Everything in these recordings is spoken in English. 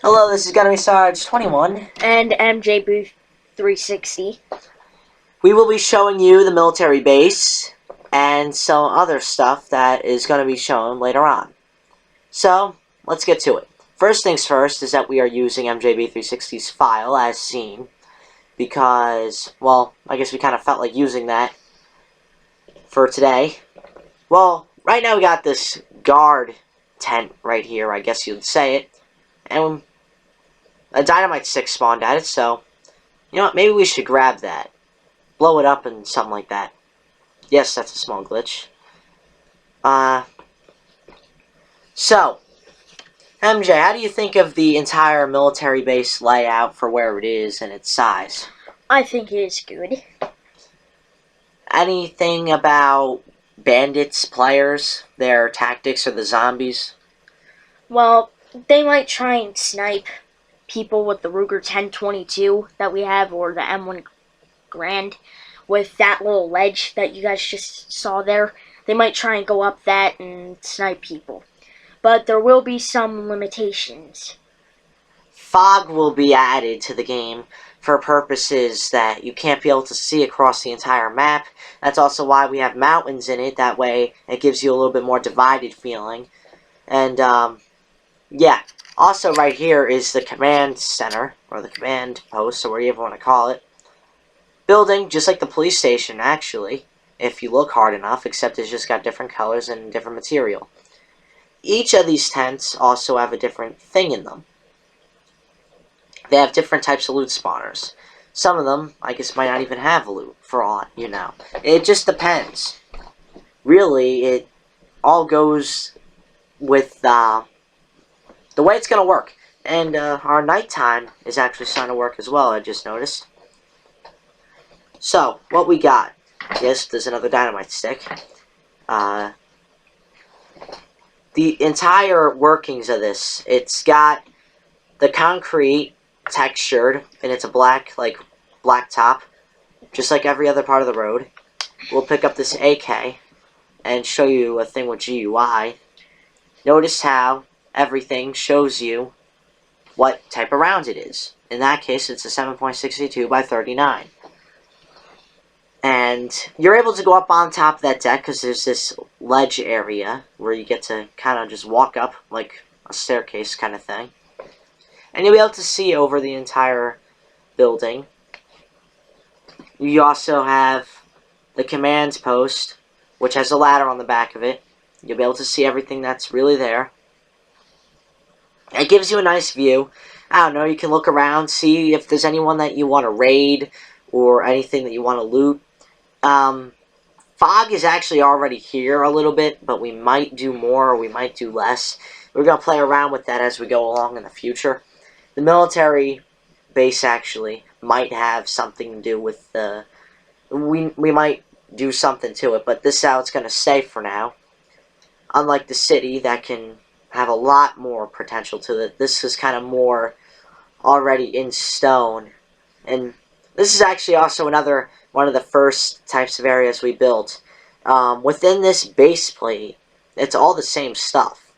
Hello, this is gonna be Sarge21. And MJ Booth 360. We will be showing you the military base and some other stuff that is going to be shown later on. So, let's get to it. First things first is that we are using MJB360's file as seen because, well, I guess we kind of felt like using that for today. Well, right now we got this guard tent right here, I guess you'd say it, and a dynamite stick spawned at it, so, you know what, maybe we should grab that. Blow it up and something like that. Yes, that's a small glitch. So, MJ, how do you think of the entire military base layout for where it is and its size? I think it is good. Anything about bandits, players, their tactics, or the zombies? Well, they might try and snipe people with the Ruger 1022 that we have, or the M1 Grand, with that little ledge that you guys just saw there. They might try and go up that and snipe people. But there will be some limitations. Fog will be added to the game for purposes that you can't be able to see across the entire map. That's also why we have mountains in it. That way it gives you a little bit more divided feeling. And, yeah. Also right here is the command center, or the command post, or whatever you want to call it. Building, just like the police station, actually, if you look hard enough, except it's just got different colors and different material. Each of these tents also have a different thing in them. They have different types of loot spawners. Some of them, I guess, might not even have loot, for all you know. It just depends. Really, it all goes with the way it's going to work. And our nighttime is actually starting to work as well, I just noticed. So, what we got. Yes, there's another dynamite stick. The entire workings of this, it's got the concrete textured, and it's a black top, just like every other part of the road. We'll pick up this AK and show you a thing with GUI. Notice how everything shows you what type of round it is. In that case, it's a 7.62 by 39. And you're able to go up on top of that deck because there's this ledge area where you get to kind of just walk up like a staircase kind of thing. And you'll be able to see over the entire building. You also have the command post, which has a ladder on the back of it. You'll be able to see everything that's really there. It gives you a nice view. I don't know, you can look around, see if there's anyone that you want to raid or anything that you want to loot. Fog is actually already here a little bit, but we might do more or we might do less. We're going to play around with that as we go along in the future. The military base actually might have something to do with the... We might do something to it, but this is how it's going to stay for now. Unlike the city, that can have a lot more potential to it. This is kind of more already in stone. And this is actually also one of the first types of areas we built. Within this base plate, it's all the same stuff.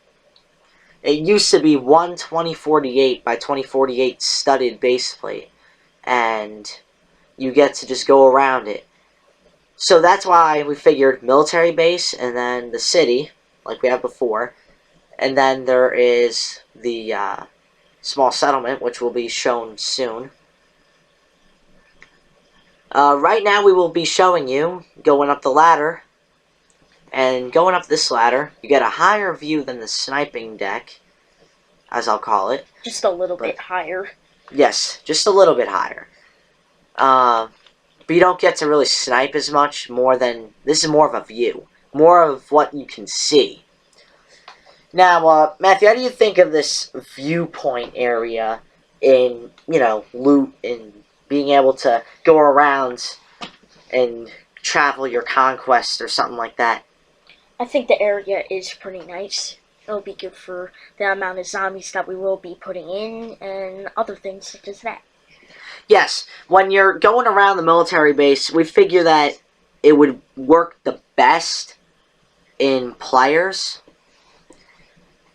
It used to be one 2048 by 2048 studded base plate, and you get to just go around it. So that's why we figured military base, and then the city, like we have before, and then there is the small settlement, which will be shown soon. Right now we will be showing you going up the ladder, and going up this ladder, you get a higher view than the sniping deck, as I'll call it. Just a little bit higher. Yes, just a little bit higher. But you don't get to really snipe as much, this is more of a view. More of what you can see. Now, Matthew, how do you think of this viewpoint area in, loot and being able to go around and travel your conquest or something like that? I think the area is pretty nice. It'll be good for the amount of zombies that we will be putting in and other things such as that. Yes, when you're going around the military base, we figure that it would work the best in players.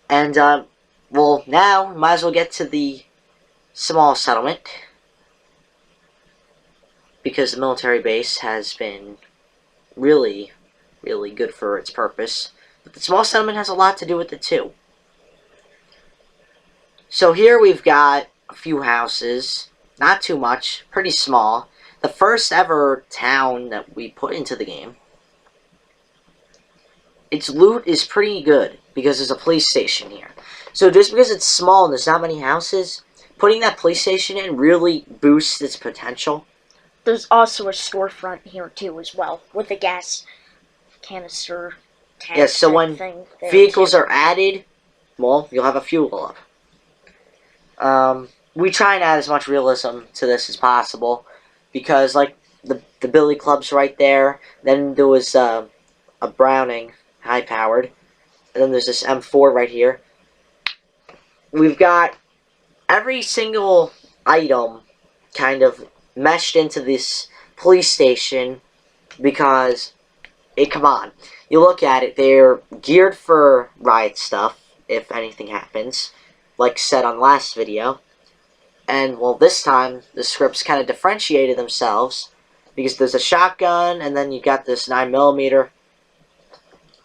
And well, now, might as well get to the small settlement. Because the military base has been really, really good for its purpose. But the small settlement has a lot to do with it too. So here we've got a few houses. Not too much. Pretty small. The first ever town that we put into the game. Its loot is pretty good because there's a police station here. So just because it's small and there's not many houses, putting that police station in really boosts its potential. There's also a storefront here too as well, with a gas canister tank. Yes, so when vehicles are added, well, you'll have a fuel up. We try and add as much realism to this as possible, because like the Billy Club's right there. Then there was a Browning, high powered, and then there's this M4 right here. We've got every single item kind of meshed into this police station because come on, you look at it, they're geared for riot stuff if anything happens, like said on last video. And well, this time the scripts kind of differentiated themselves because there's a shotgun, and then you got this 9mm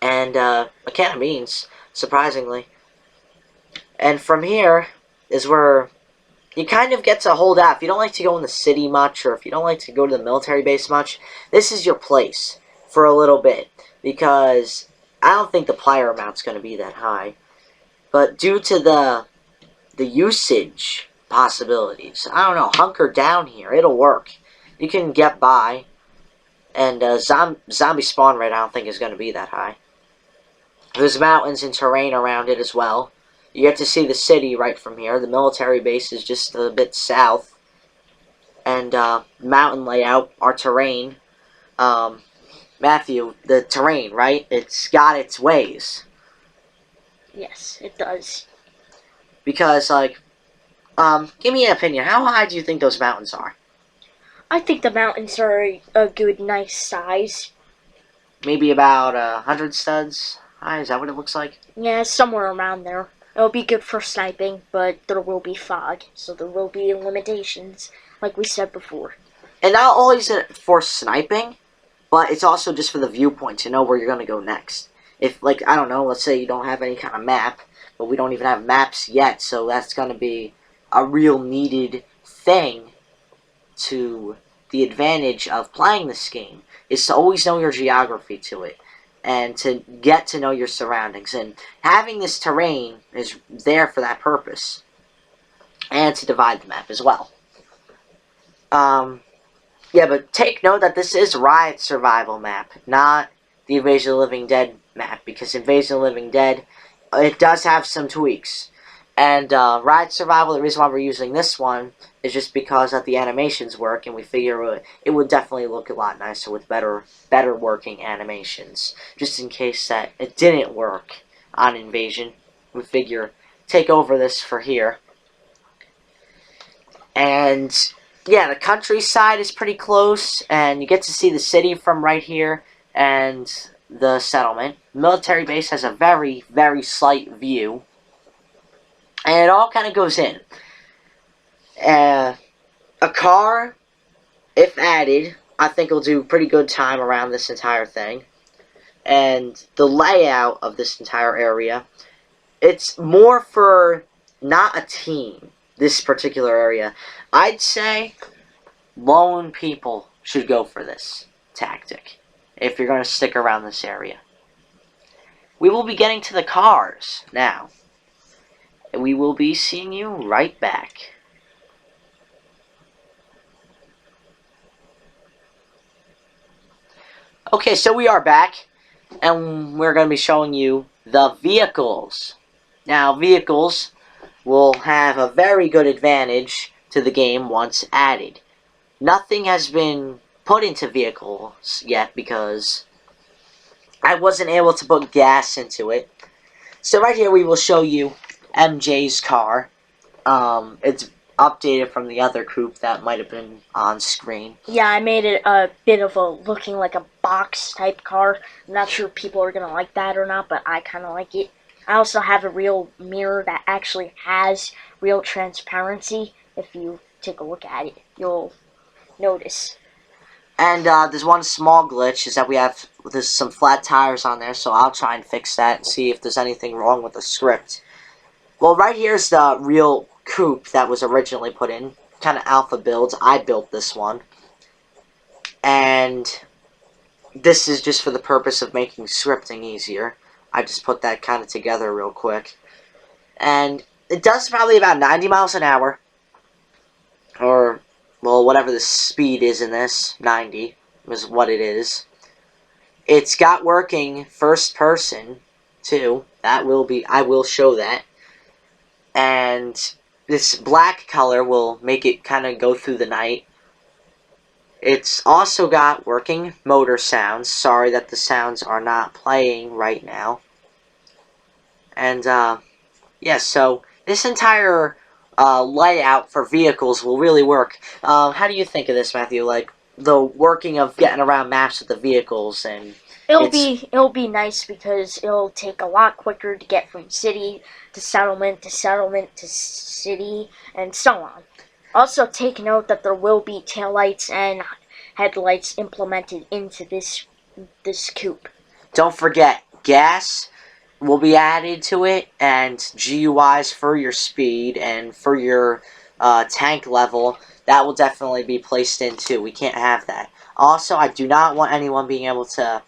and a can of beans, surprisingly. And from here is where you kind of get to hold out. If you don't like to go in the city much, or if you don't like to go to the military base much, this is your place for a little bit. Because I don't think the player amount's going to be that high. But due to the usage possibilities, I don't know, hunker down here. It'll work. You can get by. And zombie spawn rate I don't think is going to be that high. There's mountains and terrain around it as well. You get to see the city right from here. The military base is just a bit south. And mountain layout, our terrain. Matthew, the terrain, right? It's got its ways. Yes, it does. Because, like, give me an opinion. How high do you think those mountains are? I think the mountains are a good, nice size. Maybe about 100 studs high? Is that what it looks like? Yeah, somewhere around there. It'll be good for sniping, but there will be fog, so there will be limitations, like we said before. And not always for sniping, but it's also just for the viewpoint to know where you're going to go next. If, like, I don't know, let's say you don't have any kind of map, but we don't even have maps yet, so that's going to be a real needed thing to the advantage of playing this game, is to always know your geography to it. And to get to know your surroundings. And having this terrain is there for that purpose. And to divide the map as well. Yeah, but take note that this is Riot Survival map, not the Invasion of the Living Dead map. Because Invasion of the Living Dead, it does have some tweaks. And Riot Survival, the reason why we're using this one is just because that the animations work, and we figure it would definitely look a lot nicer with better working animations. Just in case that it didn't work on Invasion, we figure take over this for here. And yeah, the countryside is pretty close, and you get to see the city from right here, and the settlement. Military base has a very, very slight view. And it all kind of goes in. A car, if added, I think will do pretty good time around this entire thing. And the layout of this entire area, it's more for not a team, this particular area. I'd say lone people should go for this tactic if you're going to stick around this area. We will be getting to the cars now. And we will be seeing you right back. Okay, so we are back, and we're going to be showing you the vehicles. Now, vehicles will have a very good advantage to the game once added. Nothing has been put into vehicles yet because I wasn't able to put gas into it. So right here we will show you MJ's car. It's updated from the other coupe that might have been on screen. Yeah, I made it a bit of a looking like a box type car. I'm not sure if people are gonna like that or not, but I kind of like it. I also have a real mirror that actually has real transparency. If you take a look at it, you'll notice. And there's one small glitch, is that there's some flat tires on there, so I'll try and fix that and see if there's anything wrong with the script. Well, right here's the real coupe that was originally put in. Kind of alpha builds. I built this one. And this is just for the purpose of making scripting easier. I just put that kind of together real quick. And it does probably about 90 miles an hour. Or, well, whatever the speed is in this. 90 is what it is. It's got working first person, too. I will show that. And this black color will make it kind of go through the night. It's also got working motor sounds. Sorry that the sounds are not playing right now. And, yeah, so this entire layout for vehicles will really work. How do you think of this, Matthew? Like, the working of getting around maps with the vehicles and... It'll be nice because it'll take a lot quicker to get from city to settlement to settlement to city and so on. Also, take note that there will be taillights and headlights implemented into this coupe. Don't forget, gas will be added to it, and GUIs for your speed and for your tank level. That will definitely be placed in too. We can't have that. Also, I do not want anyone being able to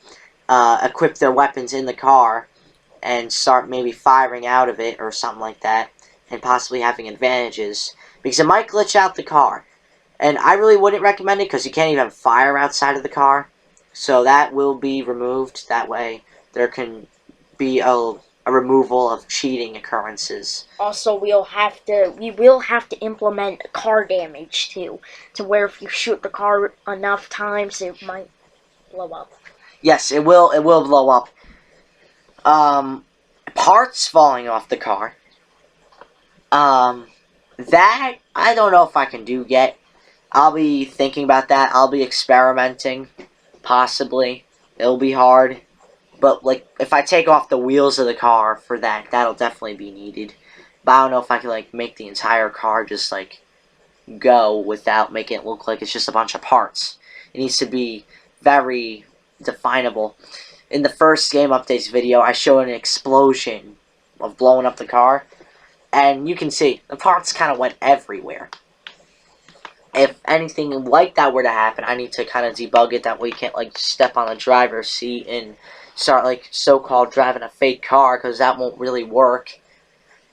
equip their weapons in the car and start maybe firing out of it or something like that, and possibly having advantages, because it might glitch out the car. And I really wouldn't recommend it because you can't even fire outside of the car. So that will be removed. That way there can be a removal of cheating occurrences. Also, we will have to implement car damage too, to where if you shoot the car enough times, it might blow up. Yes, it will blow up. Parts falling off the car. That I don't know if I can do yet. I'll be thinking about that. I'll be experimenting. Possibly. It'll be hard. But, like, if I take off the wheels of the car for that, that'll definitely be needed. But I don't know if I can, like, make the entire car just, like, go without making it look like it's just a bunch of parts. It needs to be very definable. In the first game updates video, I showed an explosion of blowing up the car. And you can see, the parts kind of went everywhere. If anything like that were to happen, I need to kind of debug it. That way you can't, like, step on the driver's seat and start, like, so-called driving a fake car, because that won't really work.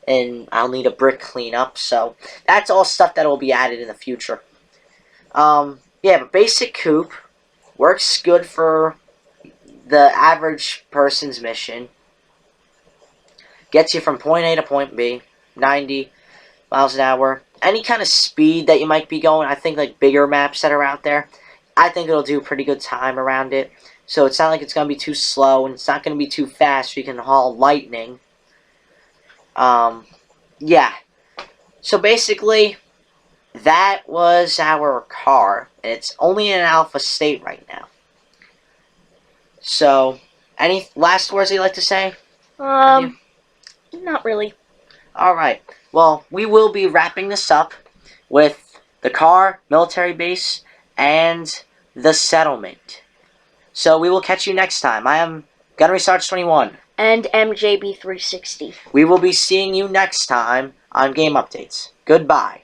And I'll need a brick cleanup. So that's all stuff that will be added in the future. Yeah, but basic coupe works good for the average person's mission. Gets you from point A to point B, 90 miles an hour. Any kind of speed that you might be going, I think, like, bigger maps that are out there, I think it'll do a pretty good time around it. So it's not like it's going to be too slow, and it's not going to be too fast so you can haul lightning. Yeah. So basically, that was our car. And it's only in an alpha state right now. So, any last words you'd like to say? Not really. Alright. Well, we will be wrapping this up with the car, military base, and the settlement. So we will catch you next time. I am Gunnery Sarge 21. And MJB360. We will be seeing you next time on Game Updates. Goodbye.